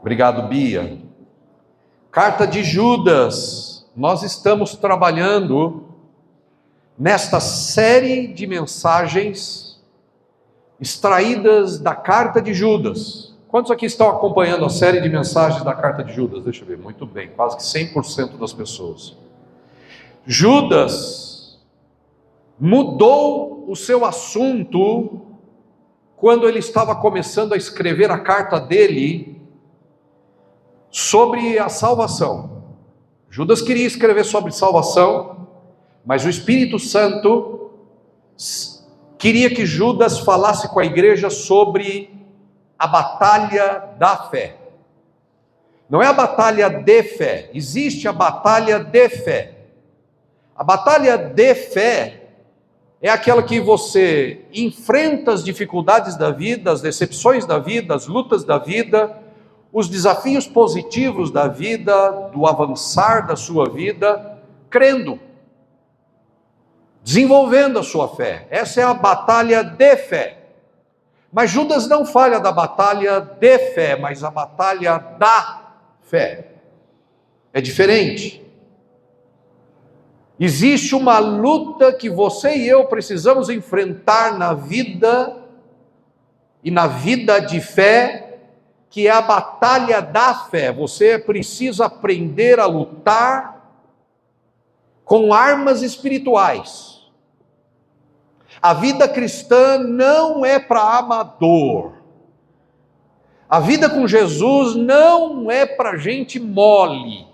Obrigado, Bia. Carta de Judas. Nós estamos trabalhando nesta série de mensagens extraídas da Carta de Judas. Quantos aqui estão acompanhando a série de mensagens da Carta de Judas? Deixa eu ver, muito bem, quase que 100% das pessoas. Judas mudou o seu assunto quando ele estava começando a escrever a carta dele sobre a salvação. Judas queria escrever sobre salvação, mas o Espírito Santo queria que Judas falasse com a igreja sobre a batalha da fé. Não é a batalha de fé, existe a batalha de fé. A batalha de fé é aquela que você enfrenta as dificuldades da vida, as decepções da vida, as lutas da vida, os desafios positivos da vida, do avançar da sua vida, crendo, desenvolvendo a sua fé. Essa é a batalha de fé. Mas Judas não fala da batalha de fé, mas a batalha da fé. É diferente. Existe uma luta que você e eu precisamos enfrentar na vida, e na vida de fé, que é a batalha da fé. Você precisa aprender a lutar com armas espirituais. A vida cristã não é para amador. A vida com Jesus não é para gente mole.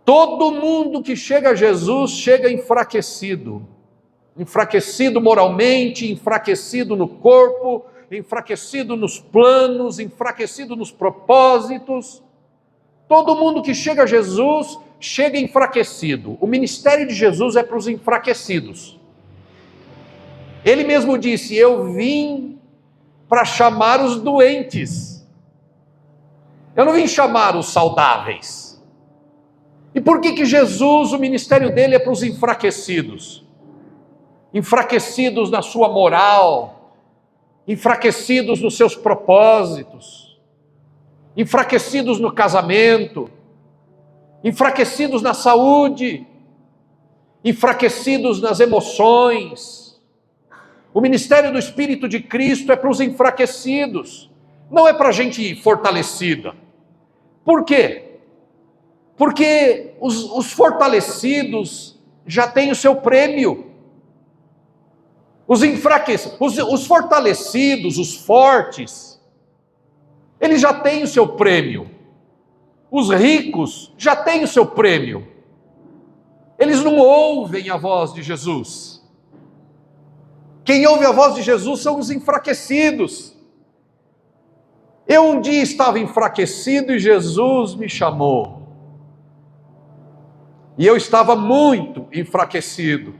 Todo mundo que chega a Jesus chega enfraquecido. Enfraquecido moralmente, enfraquecido no corpo, enfraquecido nos planos, enfraquecido nos propósitos. Todo mundo que chega a Jesus chega enfraquecido. O ministério de Jesus é para os enfraquecidos. Ele mesmo disse: eu vim para chamar os doentes. Eu não vim chamar os saudáveis. E por que Jesus, o ministério dele é para os enfraquecidos? Enfraquecidos na sua moral, enfraquecidos nos seus propósitos, enfraquecidos no casamento, enfraquecidos na saúde, enfraquecidos nas emoções. O ministério do Espírito de Cristo é para os enfraquecidos, não é para gente fortalecida. Por quê? Porque os fortalecidos já têm o seu prêmio. Os enfraquecidos, os fortalecidos, os fortes, eles já têm o seu prêmio. Os ricos já têm o seu prêmio. Eles não ouvem a voz de Jesus. Quem ouve a voz de Jesus são os enfraquecidos. Eu um dia estava enfraquecido e Jesus me chamou. E eu estava muito enfraquecido.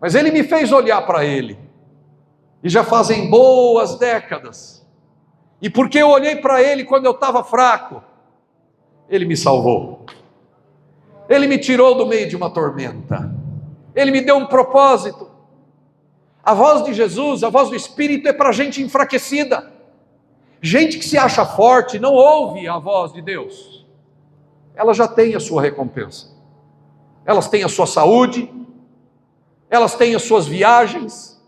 Mas ele me fez olhar para ele. E já fazem boas décadas. E porque eu olhei para ele quando eu estava fraco, ele me salvou. Ele me tirou do meio de uma tormenta. Ele me deu um propósito. A voz de Jesus, a voz do Espírito é para gente enfraquecida. Gente que se acha forte não ouve a voz de Deus. Ela já tem a sua recompensa. Elas têm a sua saúde, elas têm as suas viagens,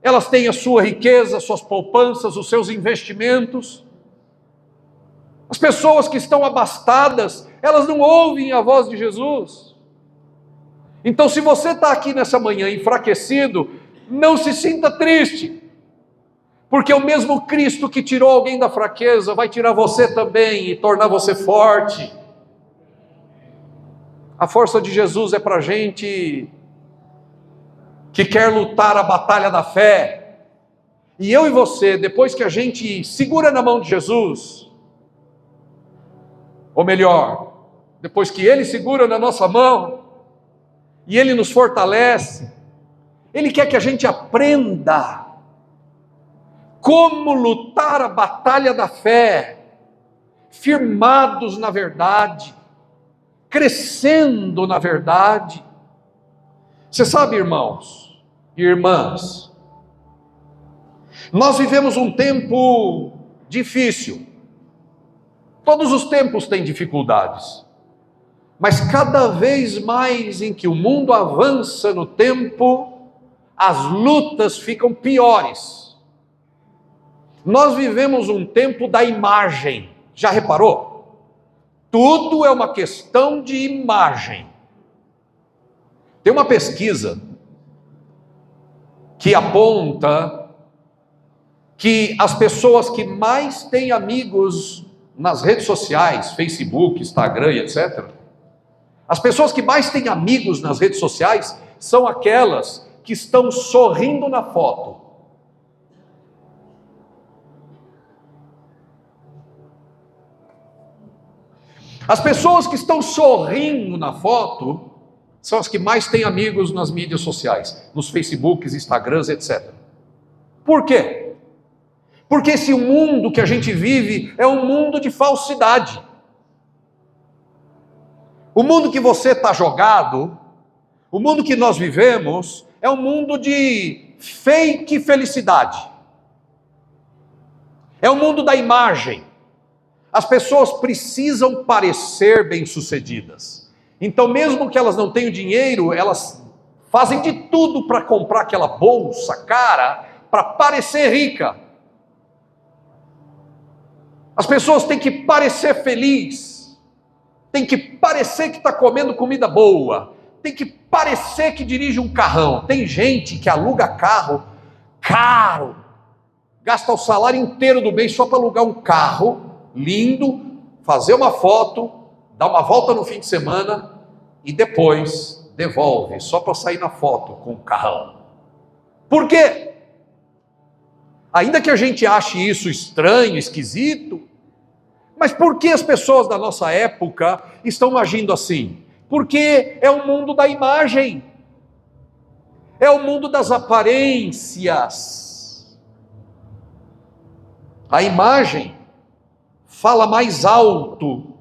elas têm a sua riqueza, as suas poupanças, os seus investimentos. As pessoas que estão abastadas, elas não ouvem a voz de Jesus. Então, se você está aqui nessa manhã enfraquecido, não se sinta triste, porque o mesmo Cristo que tirou alguém da fraqueza vai tirar você também e tornar você forte. A força de Jesus é para gente que quer lutar a batalha da fé. E eu e você, depois que a gente segura na mão de Jesus, ou melhor, depois que Ele segura na nossa mão, e Ele nos fortalece, Ele quer que a gente aprenda como lutar a batalha da fé, firmados na verdade, crescendo na verdade. Você sabe, irmãos e irmãs, nós vivemos um tempo difícil. Todos os tempos têm dificuldades. Mas cada vez mais em que o mundo avança no tempo, as lutas ficam piores. Nós vivemos um tempo da imagem. Já reparou? Tudo é uma questão de imagem. Tem uma pesquisa que aponta que as pessoas que mais têm amigos nas redes sociais, Facebook, Instagram e etc., as pessoas que mais têm amigos nas redes sociais são aquelas que estão sorrindo na foto. As pessoas que estão sorrindo na foto são as que mais têm amigos nas mídias sociais, nos Facebooks, Instagrams, etc. Por quê? Porque esse mundo que a gente vive é um mundo de falsidade. O mundo que você está jogado, o mundo que nós vivemos, é um mundo de fake felicidade. É o mundo da imagem. As pessoas precisam parecer bem-sucedidas. Então, mesmo que elas não tenham dinheiro, elas fazem de tudo para comprar aquela bolsa cara, para parecer rica. As pessoas têm que parecer felizes, tem que parecer que está comendo comida boa, tem que parecer que dirige um carrão. Tem gente que aluga carro caro, gasta o salário inteiro do mês só para alugar um carro lindo, fazer uma foto, dar uma volta no fim de semana e depois devolve, só para sair na foto com o carrão. Por quê? Ainda que a gente ache isso estranho, esquisito, mas por que as pessoas da nossa época estão agindo assim? Porque é o mundo da imagem, é o mundo das aparências. A imagem fala mais alto,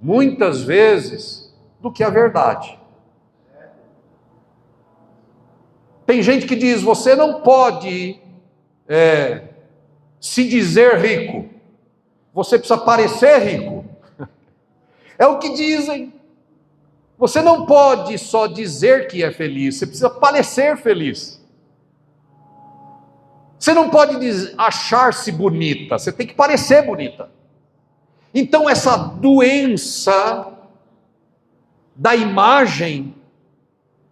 muitas vezes, do que a verdade. Tem gente que diz, você não pode se dizer rico, você precisa parecer rico. É o que dizem. Você não pode só dizer que é feliz, você precisa parecer feliz. Você não pode achar-se bonita, você tem que parecer bonita. Então essa doença da imagem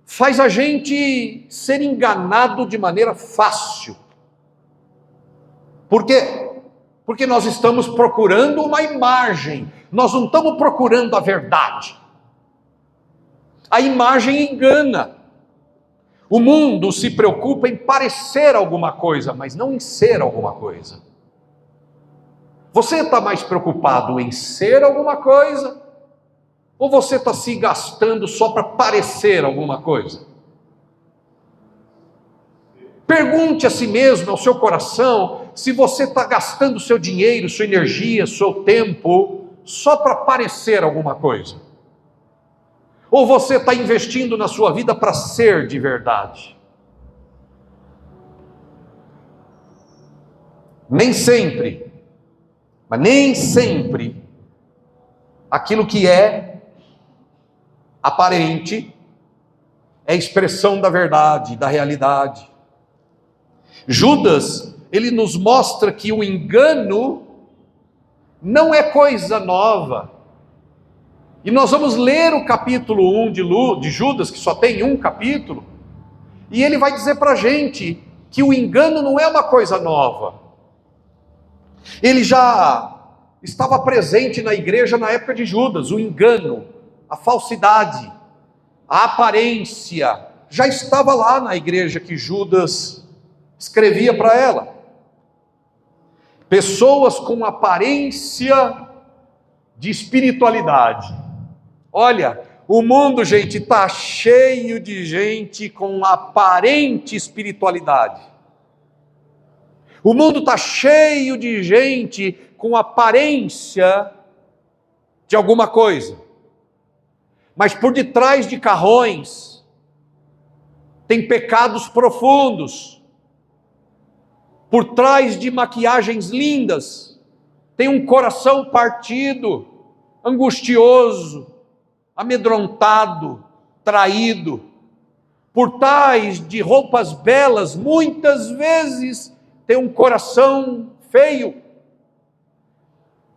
faz a gente ser enganado de maneira fácil. Por quê? Porque nós estamos procurando uma imagem, nós não estamos procurando a verdade. A imagem engana. O mundo se preocupa em parecer alguma coisa, mas não em ser alguma coisa. Você está mais preocupado em ser alguma coisa? Ou você está se gastando só para parecer alguma coisa? Pergunte a si mesmo, ao seu coração, se você está gastando seu dinheiro, sua energia, seu tempo, só para parecer alguma coisa. Ou você está investindo na sua vida para ser de verdade? Nem sempre, mas nem sempre, aquilo que é aparente é expressão da verdade, da realidade. Judas, ele nos mostra que o engano não é coisa nova. E nós vamos ler o capítulo 1 de Judas, que só tem um capítulo, e ele vai dizer para a gente que o engano não é uma coisa nova. Ele já estava presente na igreja na época de Judas, o engano, a falsidade, a aparência, já estava lá na igreja que Judas escrevia para ela. Pessoas com aparência de espiritualidade. Olha, o mundo, gente, está cheio de gente com aparente espiritualidade. O mundo está cheio de gente com aparência de alguma coisa. Mas por detrás de carrões, tem pecados profundos. Por trás de maquiagens lindas, tem um coração partido, angustioso, amedrontado, traído. Por tais de roupas belas, muitas vezes tem um coração feio.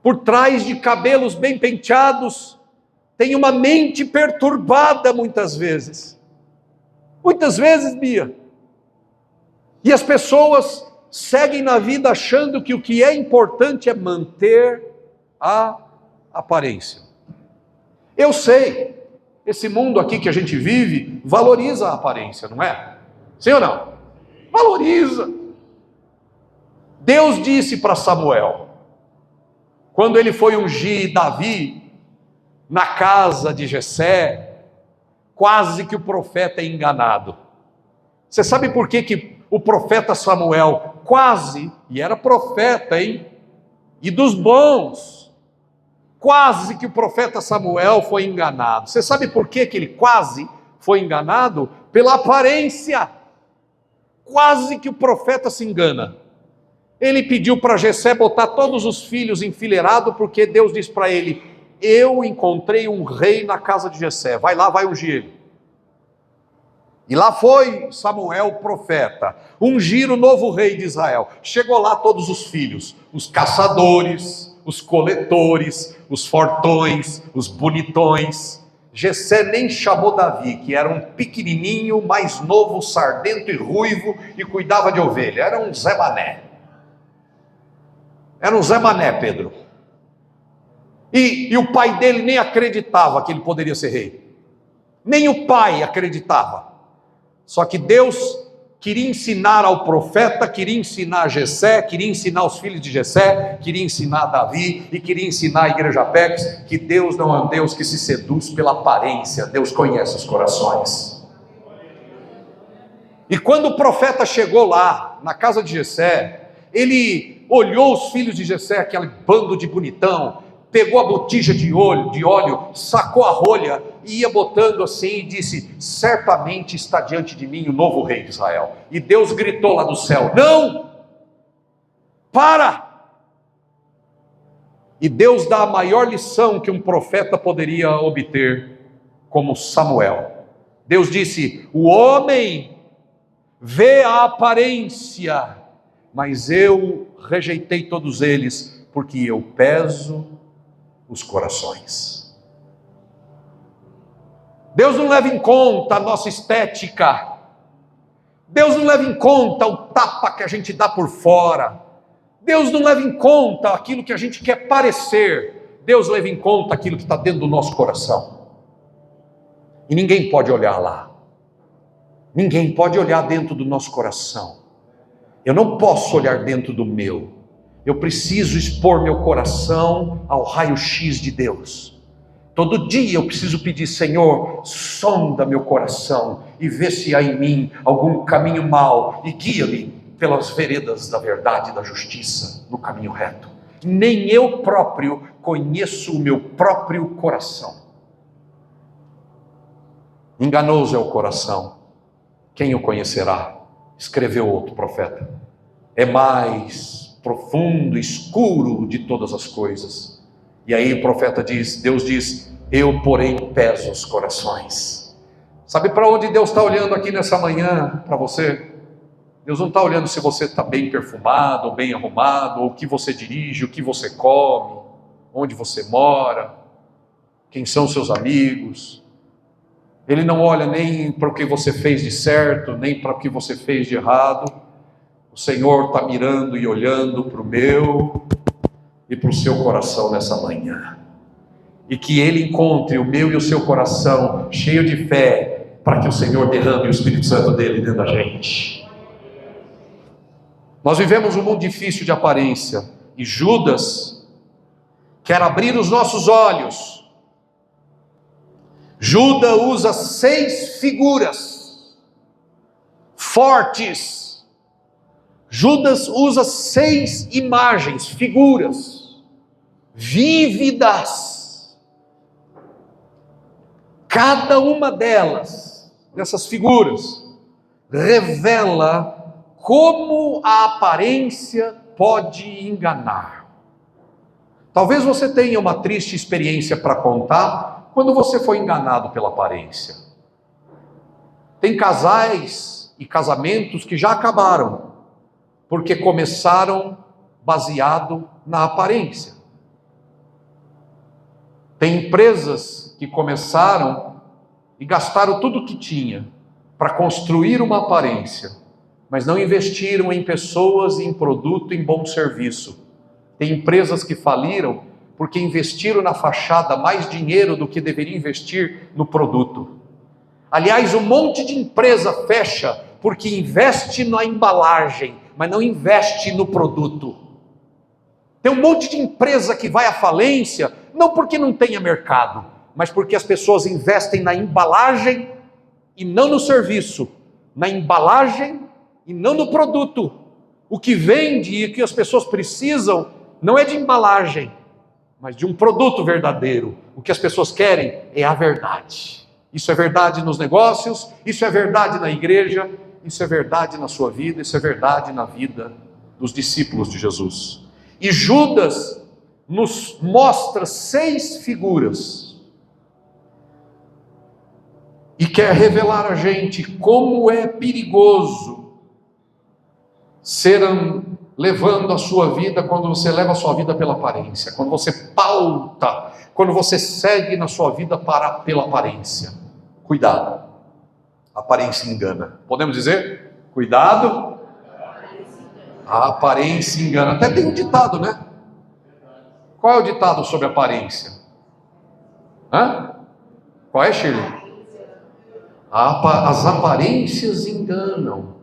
Por trás de cabelos bem penteados, tem uma mente perturbada muitas vezes. Muitas vezes, Bia. E as pessoas seguem na vida achando que o que é importante é manter a aparência. Eu sei, esse mundo aqui que a gente vive valoriza a aparência, não é? Sim ou não? Valoriza. Deus disse para Samuel, quando ele foi ungir Davi na casa de Jessé, quase que o profeta é enganado. Você sabe por que o profeta Samuel quase, e era profeta, hein? E dos bons, quase que o profeta Samuel foi enganado. Você sabe por que ele quase foi enganado? Pela aparência. Quase que o profeta se engana. Ele pediu para Jessé botar todos os filhos enfileirados, porque Deus disse para ele, eu encontrei um rei na casa de Jessé, vai lá, vai ungir ele. E lá foi Samuel, o profeta, ungir o novo rei de Israel. Chegou lá todos os filhos, os caçadores, os coletores, os fortões, os bonitões. Jessé nem chamou Davi, que era um pequenininho, mais novo, sardento e ruivo, e cuidava de ovelha, era um Zé Mané. Era um Zé Mané, Pedro. E o pai dele nem acreditava que ele poderia ser rei. Nem o pai acreditava. Só que Deus queria ensinar ao profeta, queria ensinar a Jessé, queria ensinar os filhos de Jessé, queria ensinar a Davi e queria ensinar a igreja Apex que Deus não é um Deus que se seduz pela aparência, Deus conhece os corações. E quando o profeta chegou lá, na casa de Jessé, ele olhou os filhos de Jessé, aquele bando de bonitão, pegou a botija de óleo, sacou a rolha e ia botando assim e disse, certamente está diante de mim o novo rei de Israel. E Deus gritou lá do céu, não, para! E Deus dá a maior lição que um profeta poderia obter, como Samuel. Deus disse, o homem vê a aparência, mas eu rejeitei todos eles, porque eu peso os corações. Deus não leva em conta a nossa estética. Deus não leva em conta o tapa que a gente dá por fora. Deus não leva em conta aquilo que a gente quer parecer. Deus leva em conta aquilo que está dentro do nosso coração. E ninguém pode olhar lá. Ninguém pode olhar dentro do nosso coração. Eu não posso olhar dentro do meu. Eu preciso expor meu coração ao raio-x de Deus. Todo dia eu preciso pedir, Senhor, sonda meu coração e vê se há em mim algum caminho mau e guia-me pelas veredas da verdade e da justiça, no caminho reto. Nem eu próprio conheço o meu próprio coração. Enganoso é o coração, quem o conhecerá? Escreveu outro profeta. É mais profundo, escuro de todas as coisas. E aí o profeta diz, Deus diz, eu porém peso os corações. Sabe para onde Deus está olhando aqui nessa manhã para você? Deus não está olhando se você está bem perfumado, ou bem arrumado, ou o que você dirige, o que você come, onde você mora, quem são seus amigos. Ele não olha nem para o que você fez de certo, nem para o que você fez de errado. O Senhor está mirando e olhando para o meu e para o seu coração nessa manhã. E que Ele encontre o meu e o seu coração cheio de fé, para que o Senhor derrame o Espírito Santo dele dentro da gente. Nós vivemos um mundo difícil de aparência, e Judas quer abrir os nossos olhos. Judas usa 6 figuras fortes. Judas usa 6 imagens, figuras, vívidas. Cada uma delas, dessas figuras, revela como a aparência pode enganar. Talvez você tenha uma triste experiência para contar quando você foi enganado pela aparência. Tem casais e casamentos que já acabaram, porque começaram baseado na aparência. Tem empresas que começaram e gastaram tudo o que tinha para construir uma aparência, mas não investiram em pessoas, em produto, em bom serviço. Tem empresas que faliram porque investiram na fachada mais dinheiro do que deveriam investir no produto. Aliás, um monte de empresa fecha porque investe na embalagem, mas não investe no produto. Tem um monte de empresa que vai à falência, não porque não tenha mercado, mas porque as pessoas investem na embalagem e não no serviço, na embalagem e não no produto. O que vende e o que as pessoas precisam não é de embalagem, mas de um produto verdadeiro. O que as pessoas querem é a verdade. Isso é verdade nos negócios, isso é verdade na igreja, isso é verdade na sua vida, isso é verdade na vida dos discípulos de Jesus. E Judas nos mostra 6 figuras e quer revelar a gente como é perigoso ser levando a sua vida quando você leva a sua vida pela aparência, quando você pauta, quando você segue na sua vida pela aparência. Cuidado, a aparência engana. Podemos dizer? Cuidado, a aparência engana. Até tem um ditado, né? Qual é o ditado sobre aparência? Qual é, Shirley? As aparências enganam.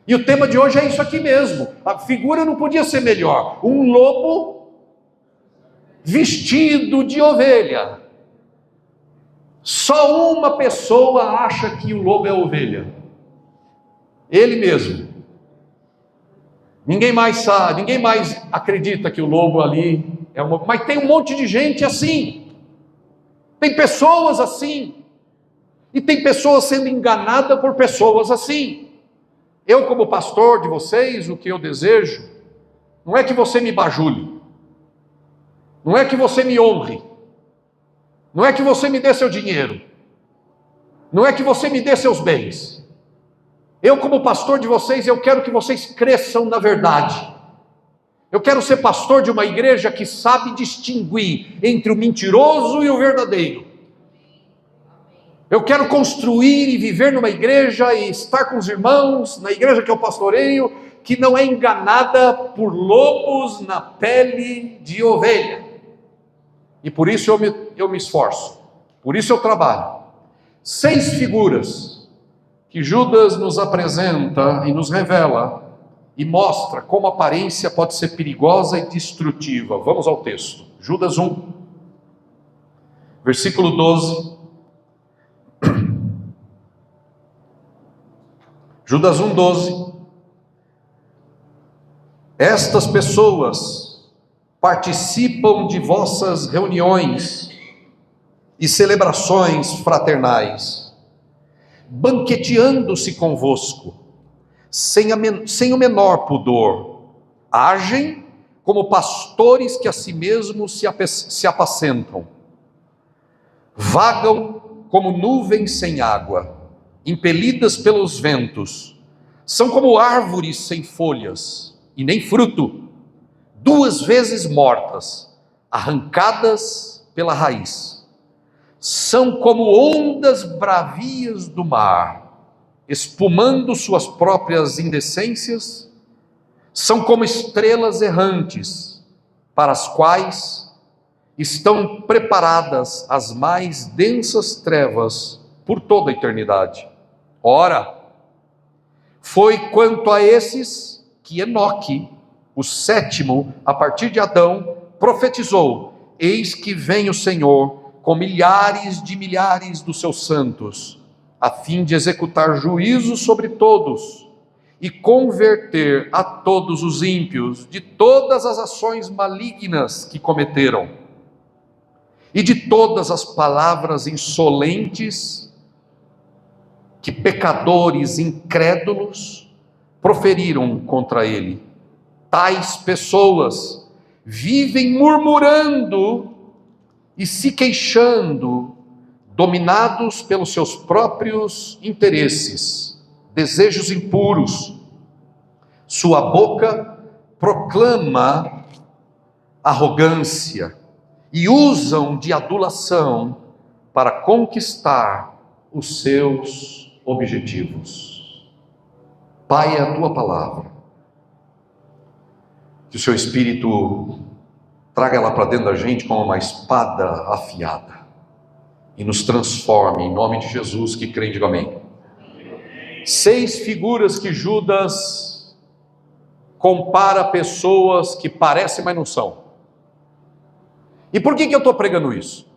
E o tema de hoje é isso aqui mesmo. A figura não podia ser melhor. Um lobo vestido de ovelha. Só uma pessoa acha que o lobo é ovelha. Ele mesmo. Ninguém mais sabe, ninguém mais acredita que o lobo ali é uma... Mas tem um monte de gente assim. Tem pessoas assim. E tem pessoas sendo enganadas por pessoas assim. Eu, como pastor de vocês, o que eu desejo não é que você me bajule, não é que você me honre, não é que você me dê seu dinheiro, não é que você me dê seus bens. Eu, como pastor de vocês, eu quero que vocês cresçam na verdade. Eu quero ser pastor de uma igreja que sabe distinguir entre o mentiroso e o verdadeiro. Eu quero construir e viver numa igreja e estar com os irmãos, na igreja que eu pastoreio, que não é enganada por lobos na pele de ovelha. E por isso eu me esforço, por isso eu trabalho. 6 figuras que Judas nos apresenta e nos revela e mostra como a aparência pode ser perigosa e destrutiva. Vamos ao texto. Judas 1, versículo 12. Judas 1,12. Estas pessoas participam de vossas reuniões e celebrações fraternais, banqueteando-se convosco, sem o menor pudor. Agem como pastores que a si mesmos se apacentam. Vagam como nuvens sem água, impelidas pelos ventos. São como árvores sem folhas e nem fruto, 2 vezes mortas, arrancadas pela raiz. São como ondas bravias do mar, espumando suas próprias indecências. São como estrelas errantes, para as quais estão preparadas as mais densas trevas por toda a eternidade. Ora, foi quanto a esses que Enoque, o 7º, a partir de Adão, profetizou: eis que vem o Senhor com milhares de milhares dos seus santos, a fim de executar juízo sobre todos e converter a todos os ímpios de todas as ações malignas que cometeram e de todas as palavras insolentes que pecadores incrédulos proferiram contra ele. Tais pessoas vivem murmurando e se queixando, dominados pelos seus próprios interesses, desejos impuros. Sua boca proclama arrogância e usam de adulação para conquistar os seus objetivos. Pai, é a tua palavra. Que o seu Espírito traga ela para dentro da gente como uma espada afiada e nos transforme, em nome de Jesus, que crê, diga amém. 6 figuras que Judas compara pessoas que parecem, mas não são. E por que eu estou pregando isso?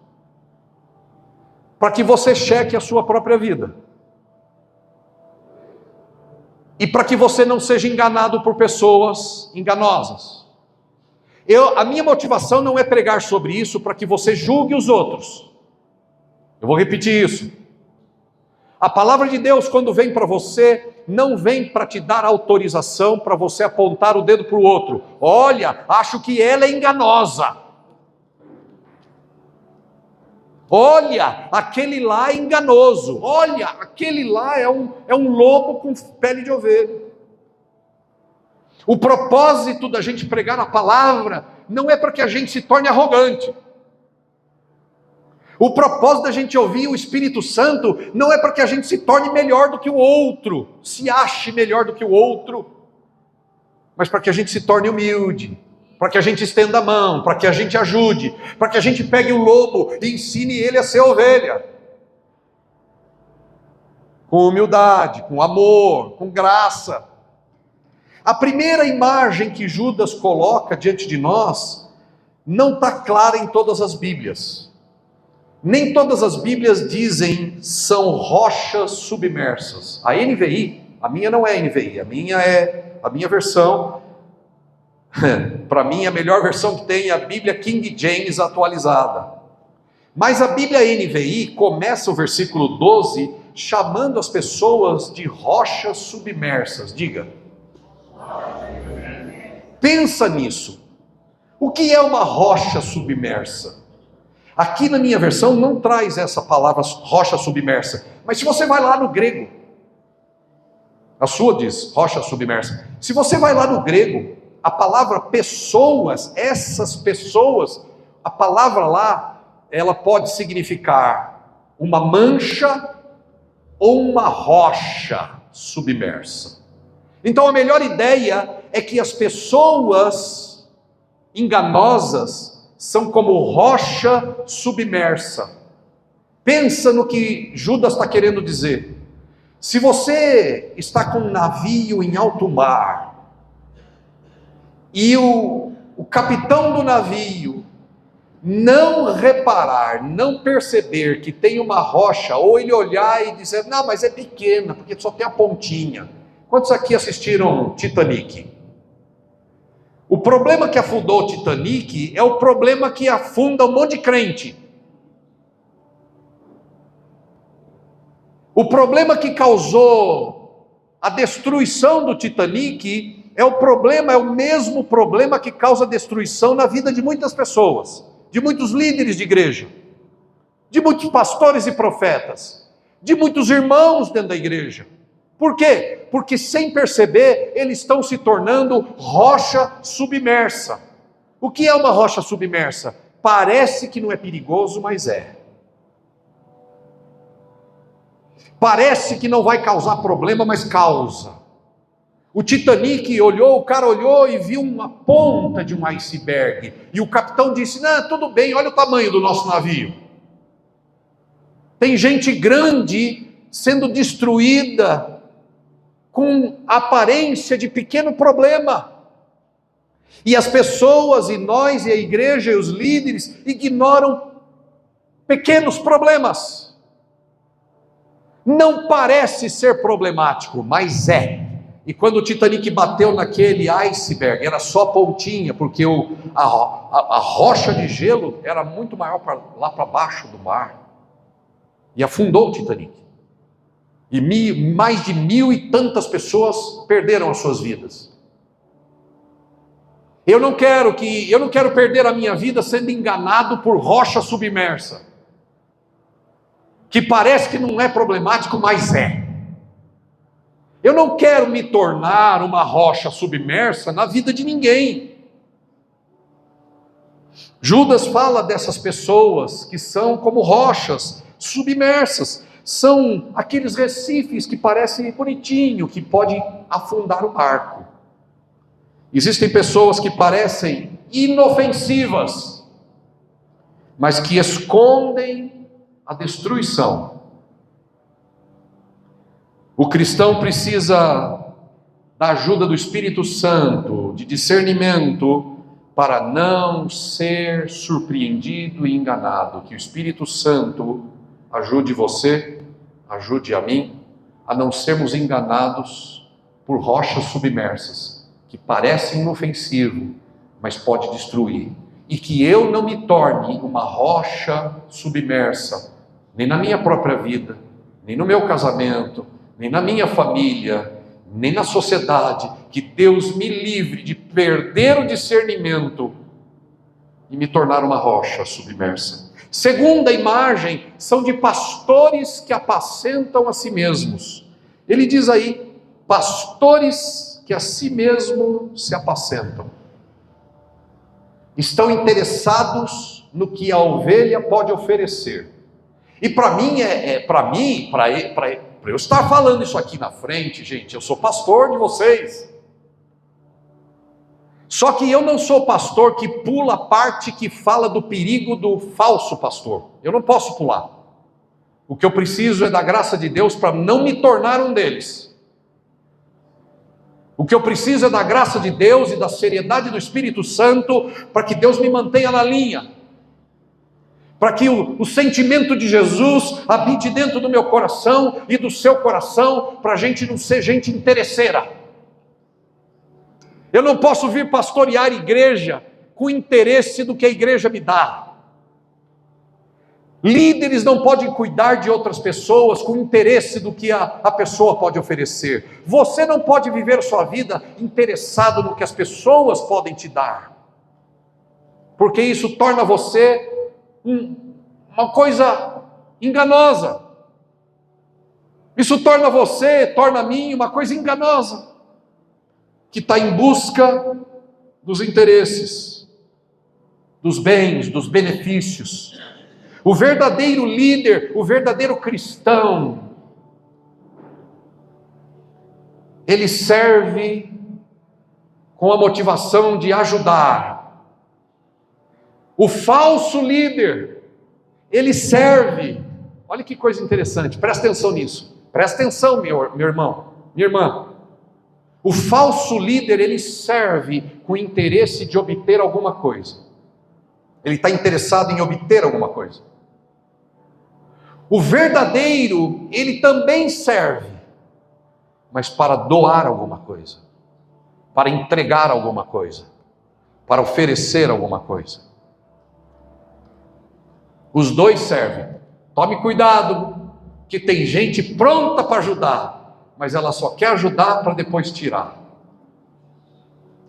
Para que você cheque a sua própria vida. E para que você não seja enganado por pessoas enganosas. A minha motivação não é pregar sobre isso para que você julgue os outros. Eu vou repetir isso. A palavra de Deus, quando vem para você, não vem para te dar autorização para você apontar o dedo para o outro. Olha, acho que ela é enganosa. Olha, aquele lá é enganoso. Olha, aquele lá é um lobo com pele de ovelha. O propósito da gente pregar a palavra não é para que a gente se torne arrogante. O propósito da gente ouvir o Espírito Santo não é para que a gente se torne melhor do que o outro, se ache melhor do que o outro, mas para que a gente se torne humilde, para que a gente estenda a mão, para que a gente ajude, para que a gente pegue o lobo e ensine ele a ser ovelha. Com humildade, com amor, com graça. A primeira imagem que Judas coloca diante de nós não está clara em todas as Bíblias. Nem todas as Bíblias dizem são rochas submersas. A NVI, a minha não é NVI, a minha versão, para mim a melhor versão que tem é a Bíblia King James atualizada. Mas a Bíblia NVI começa o versículo 12 chamando as pessoas de rochas submersas. Diga. Pensa nisso. O que é uma rocha submersa? Aqui na minha versão não traz essa palavra rocha submersa, mas se você vai lá no grego, a sua diz rocha submersa. Se você vai lá no grego, a palavra pessoas, essas pessoas, a palavra lá, ela pode significar uma mancha ou uma rocha submersa. Então a melhor ideia é que as pessoas enganosas são como rocha submersa. Pensa no que Judas está querendo dizer. Se você está com um navio em alto mar, e o capitão do navio não reparar, não perceber que tem uma rocha, ou ele olhar e dizer, não, mas é pequena, porque só tem a pontinha. Quantos aqui assistiram Titanic? O problema que afundou o Titanic é o problema que afunda um monte de crente. O problema que causou a destruição do Titanic é o mesmo problema que causa destruição na vida de muitas pessoas, de muitos líderes de igreja, de muitos pastores e profetas, de muitos irmãos dentro da igreja. Por quê? Porque sem perceber, eles estão se tornando rocha submersa. O que é uma rocha submersa? Parece que não é perigoso, mas é. Parece que não vai causar problema, mas causa. O Titanic o cara olhou e viu uma ponta de um iceberg. E o capitão disse, não, tudo bem, olha o tamanho do nosso navio. Tem gente grande sendo destruída com aparência de pequeno problema. E as pessoas, e nós, e a igreja, e os líderes, ignoram pequenos problemas. Não parece ser problemático, mas é. E quando o Titanic bateu naquele iceberg, era só pontinha, porque a rocha de gelo era muito maior lá para baixo do mar. E afundou o Titanic. E mais de 1.000 e tantas pessoas perderam as suas vidas. Eu não quero perder a minha vida sendo enganado por rocha submersa, que parece que não é problemático, mas é. Eu não quero me tornar uma rocha submersa na vida de ninguém. Judas fala dessas pessoas que são como rochas submersas, são aqueles recifes que parecem bonitinho, que podem afundar o barco. Existem pessoas que parecem inofensivas, mas que escondem a destruição. O cristão precisa da ajuda do Espírito Santo, de discernimento, para não ser surpreendido e enganado. Que o Espírito Santo ajude você, ajude a mim, a não sermos enganados por rochas submersas, que parecem inofensivas, mas pode destruir. E que eu não me torne uma rocha submersa, nem na minha própria vida, nem no meu casamento, nem na minha família, nem na sociedade. Que Deus me livre de perder o discernimento e me tornar uma rocha submersa. Segunda imagem são de pastores que apacentam a si mesmos. Ele diz aí, pastores que a si mesmos se apacentam. Estão interessados no que a ovelha pode oferecer. E para eu estar falando isso aqui na frente, gente, eu sou pastor de vocês. Só que eu não sou pastor que pula a parte que fala do perigo do falso pastor. Eu não posso pular. O que eu preciso é da graça de Deus para não me tornar um deles. O que eu preciso é da graça de Deus e da seriedade do Espírito Santo para que Deus me mantenha na linha. Para que o sentimento de Jesus habite dentro do meu coração e do seu coração, para a gente não ser gente interesseira. Eu não posso vir pastorear a igreja com interesse do que a igreja me dá. Líderes não podem cuidar de outras pessoas com interesse do que a pessoa pode oferecer. Você não pode viver a sua vida interessado no que as pessoas podem te dar, porque isso torna você uma coisa enganosa. Isso torna a mim uma coisa enganosa, que está em busca dos interesses, dos bens, dos benefícios. O verdadeiro líder, o verdadeiro cristão, ele serve com a motivação de ajudar. O falso líder, ele serve, olha que coisa interessante, presta atenção nisso, presta atenção, meu irmão, minha irmã. O falso líder, ele serve com interesse de obter alguma coisa. Ele está interessado em obter alguma coisa. O verdadeiro, ele também serve, mas para doar alguma coisa, para entregar alguma coisa, para oferecer alguma coisa. Os dois servem. Tome cuidado, que tem gente pronta para ajudar, mas ela só quer ajudar para depois tirar.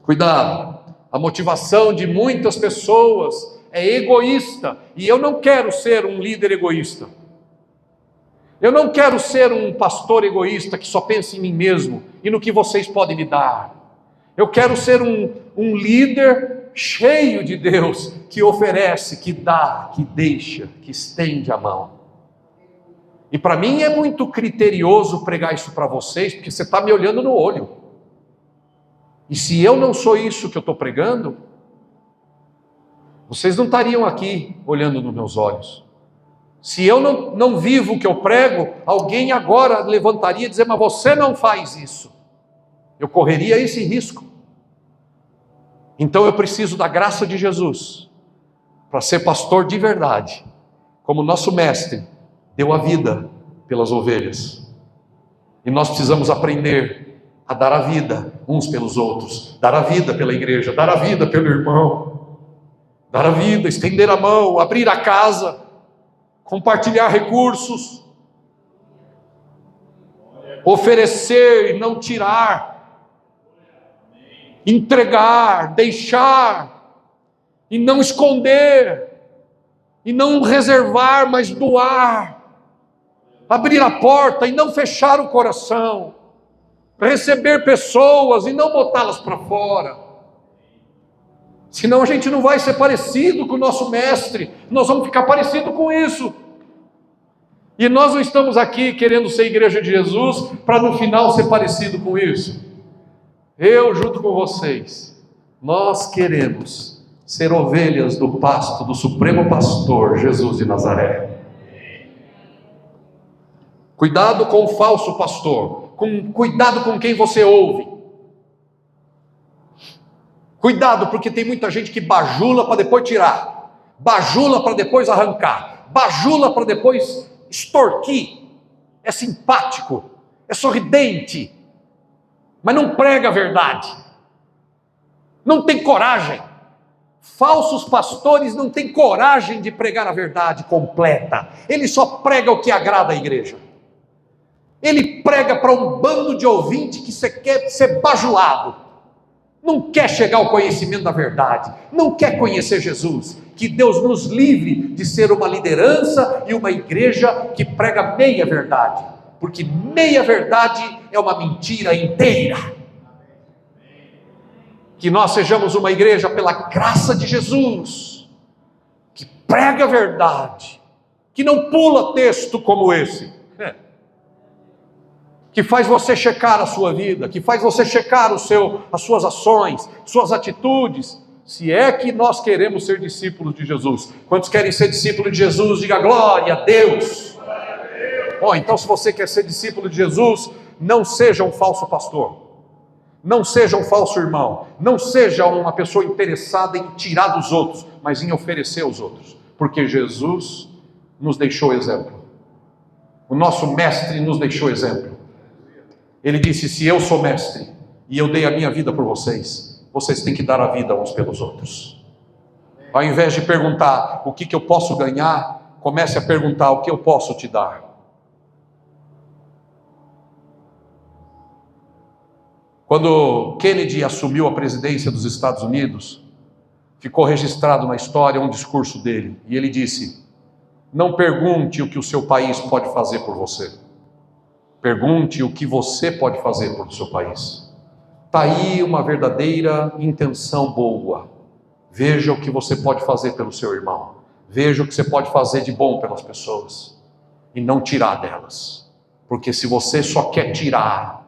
Cuidado, a motivação de muitas pessoas é egoísta, e eu não quero ser um líder egoísta. Eu não quero ser um pastor egoísta que só pensa em mim mesmo e no que vocês podem me dar. Eu quero ser um líder cheio de Deus, que oferece, que dá, que deixa, que estende a mão. E para mim é muito criterioso pregar isso para vocês, porque você está me olhando no olho. E se eu não sou isso que eu estou pregando, vocês não estariam aqui olhando nos meus olhos. Se eu não vivo o que eu prego, alguém agora levantaria e dizer, mas você não faz isso. Eu correria esse risco. Então eu preciso da graça de Jesus, para ser pastor de verdade, como nosso mestre deu a vida pelas ovelhas. E nós precisamos aprender a dar a vida uns pelos outros, dar a vida pela igreja, dar a vida pelo irmão, dar a vida, estender a mão, abrir a casa, compartilhar recursos, oferecer e não tirar. entregar, deixar, e não esconder, e não reservar, mas doar, abrir a porta e não fechar o coração, receber pessoas e não botá-las para fora. Senão a gente não vai ser parecido com o nosso mestre, nós vamos ficar parecido com isso. E nós não estamos aqui querendo ser igreja de Jesus para no final ser parecido com isso. Eu junto com vocês, nós queremos ser ovelhas do pasto do Supremo Pastor Jesus de Nazaré. Cuidado com o falso pastor, cuidado com quem você ouve. Cuidado, porque tem muita gente que bajula para depois tirar, bajula para depois arrancar, bajula para depois extorquir. É simpático, é sorridente, mas não prega a verdade, não tem coragem. Falsos pastores não têm coragem de pregar a verdade completa, ele só prega o que agrada a igreja. Ele prega para um bando de ouvinte que quer ser bajulado, não quer chegar ao conhecimento da verdade, não quer conhecer Jesus. Que Deus nos livre de ser uma liderança e uma igreja que prega meia verdade, porque meia verdade é uma mentira inteira. Que nós sejamos uma igreja pela graça de Jesus, que prega a verdade, que não pula texto como esse, que faz você checar a sua vida, que faz você checar as suas ações, suas atitudes, se é que nós queremos ser discípulos de Jesus. Quantos querem ser discípulos de Jesus? Diga glória a Deus. Bom, então se você quer ser discípulo de Jesus, não seja um falso pastor, não seja um falso irmão, não seja uma pessoa interessada em tirar dos outros, mas em oferecer aos outros, porque Jesus nos deixou exemplo, o nosso mestre nos deixou exemplo. Ele disse: se eu sou mestre e eu dei a minha vida por vocês, vocês têm que dar a vida uns pelos outros. Ao invés de perguntar o que eu posso ganhar, comece a perguntar o que eu posso te dar. Quando Kennedy assumiu a presidência dos Estados Unidos, ficou registrado na história um discurso dele, e ele disse: não pergunte o que o seu país pode fazer por você, pergunte o que você pode fazer pelo seu país. Está aí uma verdadeira intenção boa. Veja o que você pode fazer pelo seu irmão, veja o que você pode fazer de bom pelas pessoas, e não tirar delas, porque se você só quer tirar,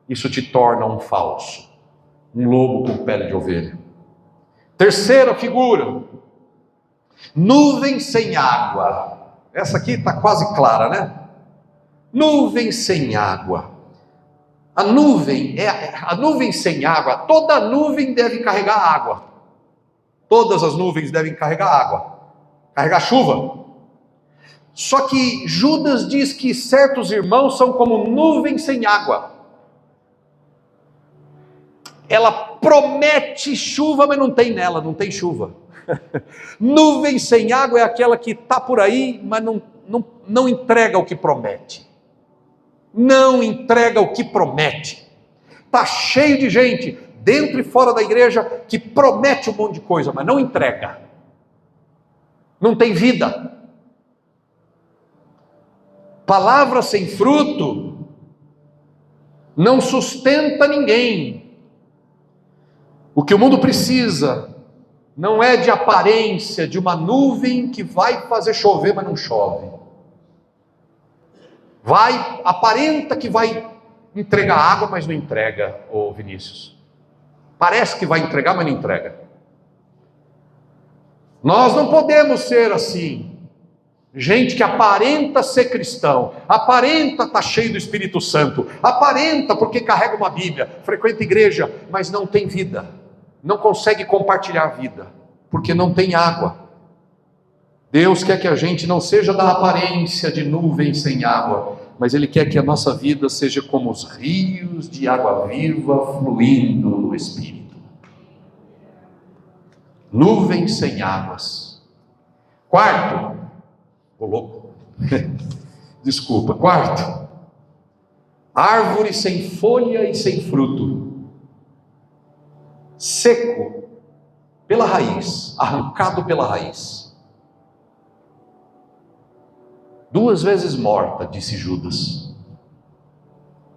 isso te torna um falso, um lobo com pele de ovelha. Terceira figura, nuvem sem água. Essa aqui está quase clara, né? Nuvem sem água. A nuvem sem água. Toda nuvem deve carregar água. Todas as nuvens devem carregar água, carregar chuva. Só que Judas diz que certos irmãos são como nuvem sem água. Ela promete chuva, mas não tem nela, não tem chuva. Nuvem sem água é aquela que está por aí, mas não entrega o que promete. Não entrega o que promete. Está cheio de gente, dentro e fora da igreja, que promete um monte de coisa, mas não entrega. Não tem vida. Palavra sem fruto não sustenta ninguém. O que o mundo precisa não é de aparência, de uma nuvem que vai fazer chover, mas não chove. Aparenta que vai entregar água, mas não entrega, ô Vinícius. Parece que vai entregar, mas não entrega. Nós não podemos ser assim. Gente que aparenta ser cristão, aparenta estar cheio do Espírito Santo, aparenta porque carrega uma Bíblia, frequenta igreja, mas não tem vida, não consegue compartilhar a vida, porque não tem água. Deus quer que a gente não seja da aparência de nuvem sem água, mas Ele quer que a nossa vida seja como os rios de água viva fluindo no Espírito. Nuvem sem águas. Quarto, desculpa, quarto, árvore sem folha e sem fruto. seco pela raiz, arrancado pela raiz. 2 vezes morta, disse Judas.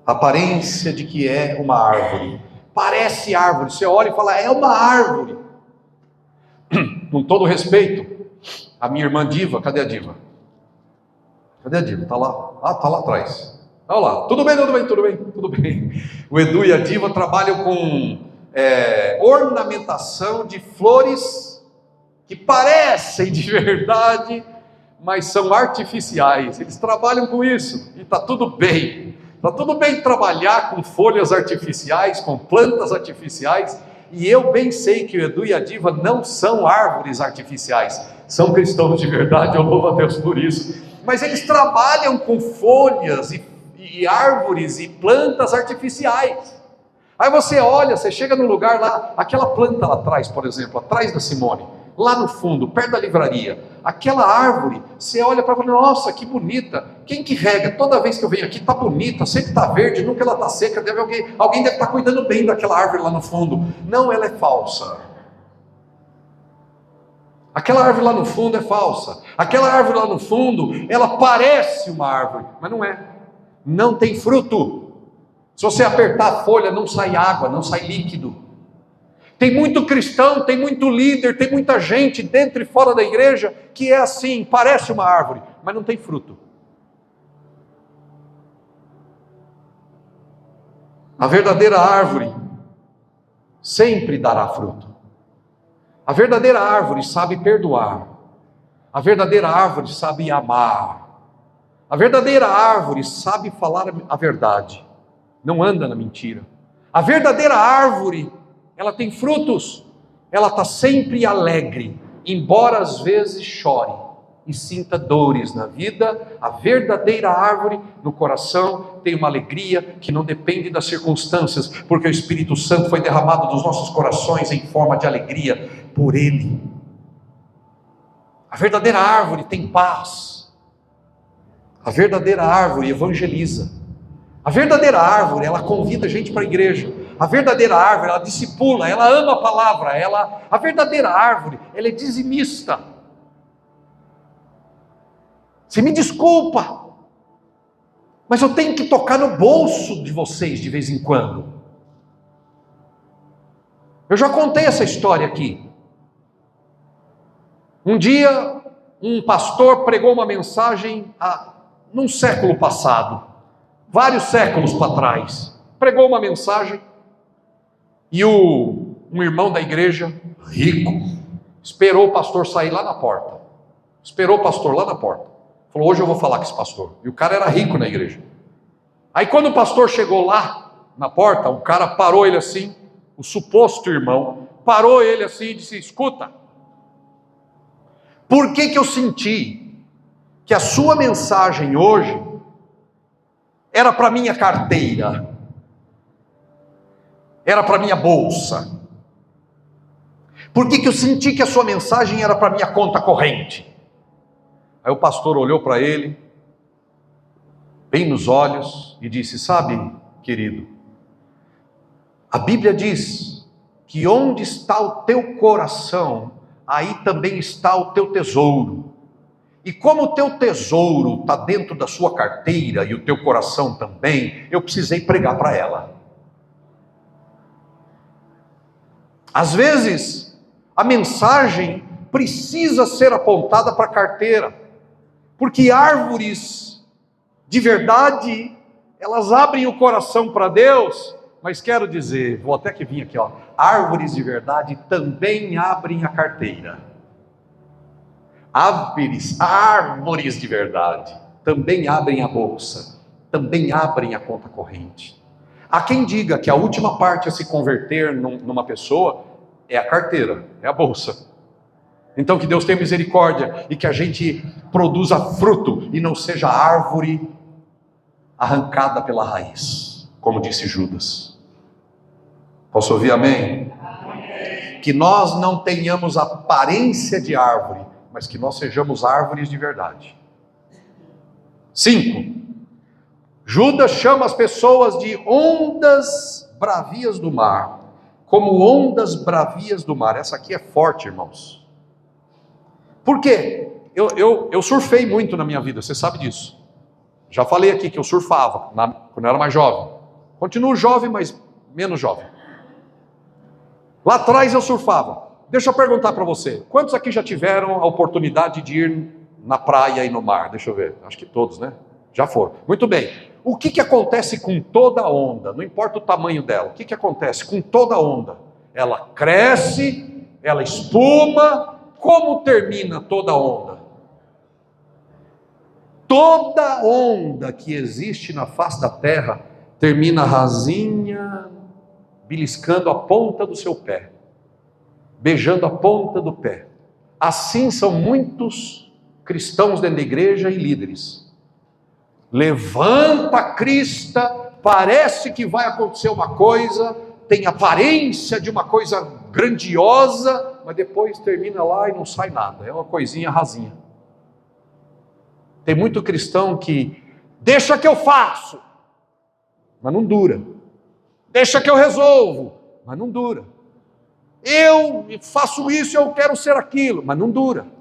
Aparência de que é uma árvore. Parece árvore. Você olha e fala, é uma árvore. Com todo respeito, a minha irmã Diva, cadê a Diva? Cadê a Diva? Está lá? Ah, está lá atrás. Olha lá, tudo bem. O Edu e a Diva trabalham com ornamentação de flores que parecem de verdade, mas são artificiais. Eles trabalham com isso e está tudo bem. Está tudo bem trabalhar com folhas artificiais, com plantas artificiais, e eu bem sei que o Edu e a Diva não são árvores artificiais, são cristãos de verdade, eu louvo a Deus por isso. Mas eles trabalham com folhas e árvores e plantas artificiais. Aí você olha, você chega num lugar lá, aquela planta lá atrás, por exemplo, atrás da Simone, lá no fundo, perto da livraria, aquela árvore, você olha para ela e fala, nossa, que bonita, quem que rega? Toda vez que eu venho aqui está bonita, sempre está verde, nunca ela está seca, alguém deve estar cuidando bem daquela árvore lá no fundo. Não, ela é falsa. Aquela árvore lá no fundo é falsa. Aquela árvore lá no fundo, ela parece uma árvore, mas não é. Não tem fruto. Se você apertar a folha, não sai água, não sai líquido. Tem muito cristão, tem muito líder, tem muita gente dentro e fora da igreja que é assim, parece uma árvore, mas não tem fruto. A verdadeira árvore sempre dará fruto. A verdadeira árvore sabe perdoar. A verdadeira árvore sabe amar. A verdadeira árvore sabe falar a verdade. Não anda na mentira. A verdadeira árvore, ela tem frutos. Ela está sempre alegre, embora às vezes chore e sinta dores na vida. A verdadeira árvore no coração tem uma alegria que não depende das circunstâncias, porque o Espírito Santo foi derramado dos nossos corações em forma de alegria por Ele. A verdadeira árvore tem paz. A verdadeira árvore evangeliza. A verdadeira árvore, ela convida a gente para a igreja. A verdadeira árvore, ela discipula, ela ama a palavra. A verdadeira árvore, ela é dizimista. Você me desculpa, mas eu tenho que tocar no bolso de vocês de vez em quando. Eu já contei essa história aqui. Um dia, um pastor pregou uma mensagem num século passado, vários séculos para trás. Pregou uma mensagem e um irmão da igreja, rico, esperou o pastor sair lá na porta. Esperou o pastor lá na porta. Falou, hoje eu vou falar com esse pastor. E o cara era rico na igreja. Aí quando o pastor chegou lá na porta, o cara parou ele assim, o suposto irmão, parou ele assim e disse, escuta, por que eu senti que a sua mensagem hoje era para minha carteira, era para minha bolsa? Por que eu senti que a sua mensagem era para minha conta corrente? Aí o pastor olhou para ele, bem nos olhos, e disse, sabe, querido, a Bíblia diz que onde está o teu coração, aí também está o teu tesouro. E como o teu tesouro está dentro da sua carteira, e o teu coração também, eu precisei pregar para ela. Às vezes, a mensagem precisa ser apontada para a carteira, porque árvores de verdade, elas abrem o coração para Deus, mas quero dizer, vou até que vir aqui, árvores de verdade também abrem a carteira. Árvores de verdade também abrem a bolsa, também abrem a conta corrente. Há quem diga que a última parte a se converter numa pessoa é a carteira, é a bolsa. Então que Deus tenha misericórdia e que a gente produza fruto e não seja árvore arrancada pela raiz, como disse Judas. Posso ouvir amém? Amém. Que nós não tenhamos aparência de árvore, mas que nós sejamos árvores de verdade. 5. Judas chama as pessoas de ondas bravias do mar, como ondas bravias do mar. Essa aqui é forte, irmãos. Por quê? Eu surfei muito na minha vida, você sabe disso. Já falei aqui que eu surfava quando eu era mais jovem. Continuo jovem, mas menos jovem. Lá atrás eu surfava. Deixa eu perguntar para você, quantos aqui já tiveram a oportunidade de ir na praia e no mar? Deixa eu ver, acho que todos, né? Já foram. Muito bem. O que acontece com toda onda? Não importa o tamanho dela. O que acontece com toda onda? Ela cresce, ela espuma. Como termina toda onda? Toda onda que existe na face da terra termina rasinha, beliscando a ponta do seu pé, beijando a ponta do pé. Assim são muitos cristãos dentro da igreja e líderes. Levanta a crista, parece que vai acontecer uma coisa, tem aparência de uma coisa grandiosa, mas depois termina lá e não sai nada, é uma coisinha rasinha. Tem muito cristão que deixa que eu faço, mas não dura. Deixa que eu resolvo, mas não dura. Eu faço isso, eu quero ser aquilo, mas não dura.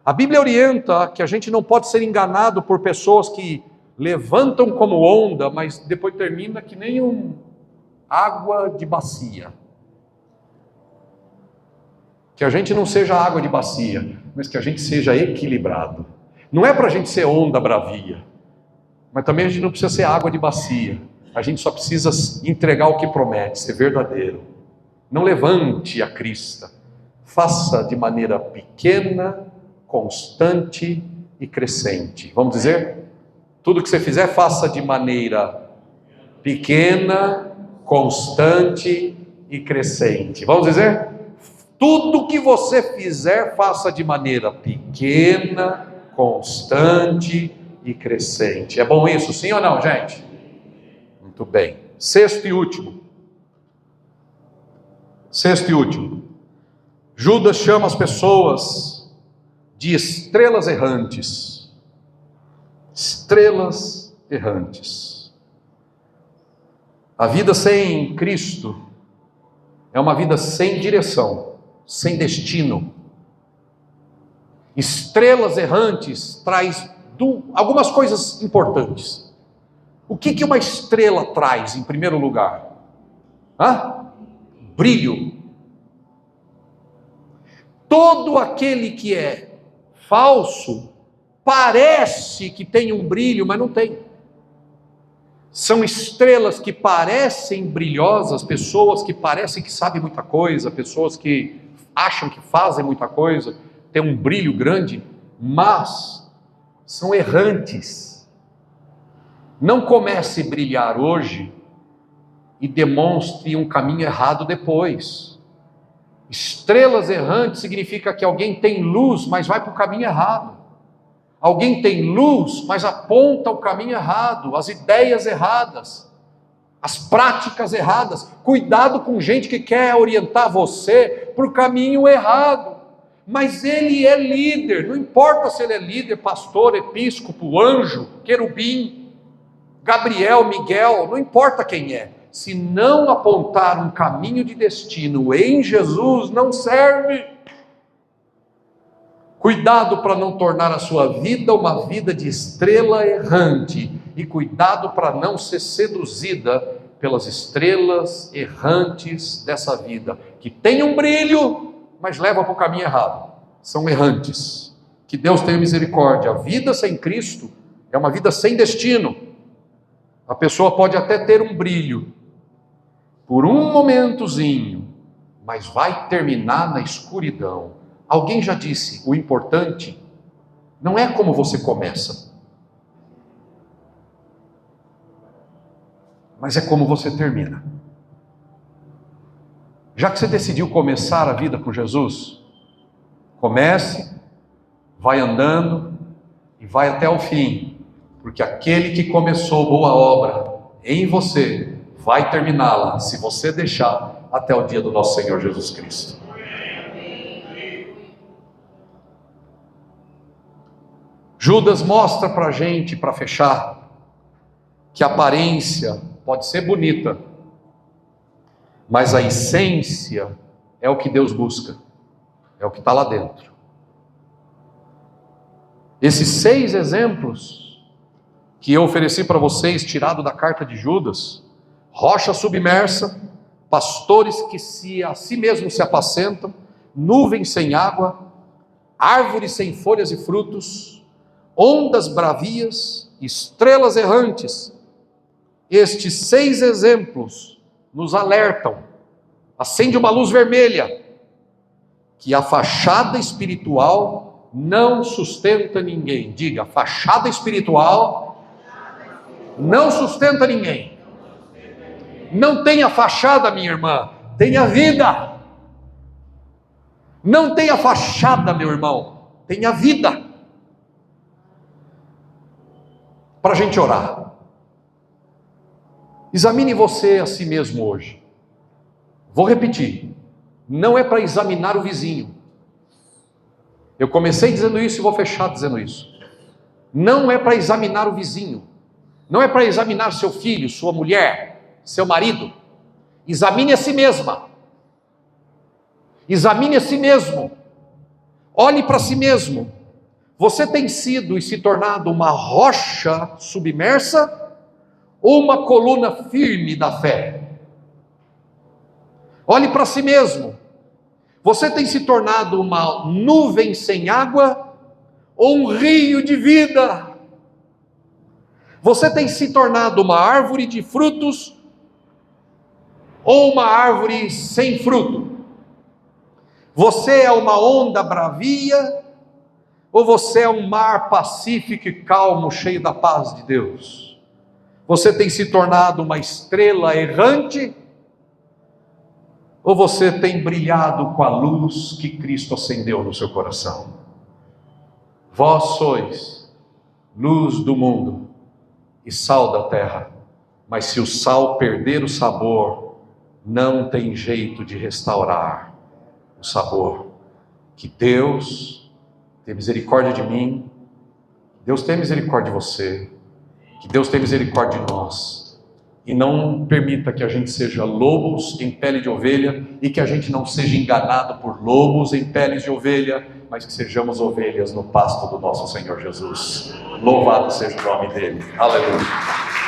A Bíblia orienta que a gente não pode ser enganado por pessoas que levantam como onda, mas depois termina que nem água de bacia. Que a gente não seja água de bacia, mas que a gente seja equilibrado. Não é para a gente ser onda bravia, mas também a gente não precisa ser água de bacia. A gente só precisa entregar o que promete, ser verdadeiro. Não levante a crista, faça de maneira pequena, constante e crescente. Vamos dizer? Tudo que você fizer, faça de maneira pequena, constante e crescente. Vamos dizer? Tudo que você fizer, faça de maneira pequena, constante e crescente. É bom isso, sim ou não, gente? Muito bem. Sexto e último. Judas chama as pessoas de estrelas errantes. Estrelas errantes. A vida sem Cristo é uma vida sem direção, sem destino. Estrelas errantes traz algumas coisas importantes. O que uma estrela traz em primeiro lugar? Brilho. Todo aquele que é falso parece que tem um brilho, mas não tem. São estrelas que parecem brilhosas, pessoas que parecem que sabem muita coisa, pessoas que acham que fazem muita coisa, têm um brilho grande, mas são errantes. Não comece a brilhar hoje e demonstre um caminho errado depois. Estrelas errantes significa que alguém tem luz, mas vai para o caminho errado. Alguém tem luz, mas aponta o caminho errado, as ideias erradas, as práticas erradas. Cuidado com gente que quer orientar você para o caminho errado. Mas ele é líder, não importa se ele é líder, pastor, episcopo, anjo, querubim, Gabriel, Miguel, não importa quem é. Se não apontar um caminho de destino em Jesus, não serve. Cuidado para não tornar a sua vida uma vida de estrela errante. E cuidado para não ser seduzida pelas estrelas errantes dessa vida. Que tem um brilho, mas leva para o caminho errado. São errantes. Que Deus tenha misericórdia. A vida sem Cristo é uma vida sem destino. A pessoa pode até ter um brilho, por um momentozinho, mas vai terminar na escuridão. Alguém já disse, o importante não é como você começa, mas é como você termina. Já que você decidiu começar a vida com Jesus, comece, vai andando e vai até o fim, porque aquele que começou boa obra em você, vai terminá-la, se você deixar até o dia do nosso Senhor Jesus Cristo. Judas mostra para a gente, para fechar, que a aparência pode ser bonita, Mas a essência é o que Deus busca, é o que está lá dentro. Esses 6 exemplos que eu ofereci para vocês, tirado da carta de Judas: rocha submersa, pastores que a si mesmos se apacentam, nuvens sem água, árvores sem folhas e frutos, ondas bravias, estrelas errantes. Estes 6 exemplos nos alertam, acende uma luz vermelha, que a fachada espiritual não sustenta ninguém. Diga, a fachada espiritual não sustenta ninguém. Não tenha fachada, minha irmã, tenha vida. Não tenha fachada, meu irmão, tenha vida. Para a gente orar, examine você a si mesmo hoje. Vou repetir, não é para examinar o vizinho. Eu comecei dizendo isso e vou fechar dizendo isso. Não é para examinar o vizinho, não é para examinar seu filho, sua mulher, seu marido. Examine a si mesma, examine a si mesmo, olhe para si mesmo. Você tem sido e se tornado uma rocha submersa ou uma coluna firme da fé? Olhe para si mesmo. Você tem se tornado uma nuvem sem água ou um rio de vida? Você tem se tornado uma árvore de frutos ou uma árvore sem fruto? Você é uma onda bravia ou você é um mar pacífico e calmo, cheio da paz de Deus? Você tem se tornado uma estrela errante ou você tem brilhado com a luz que Cristo acendeu no seu coração? Vós sois luz do mundo e sal da terra, mas se o sal perder o sabor, não tem jeito de restaurar o sabor. Que Deus tenha misericórdia de mim, que Deus tenha misericórdia de você, que Deus tenha misericórdia de nós, e não permita que a gente seja lobos em pele de ovelha, e que a gente não seja enganado por lobos em peles de ovelha, mas que sejamos ovelhas no pasto do nosso Senhor Jesus. Louvado seja o nome dele. Aleluia.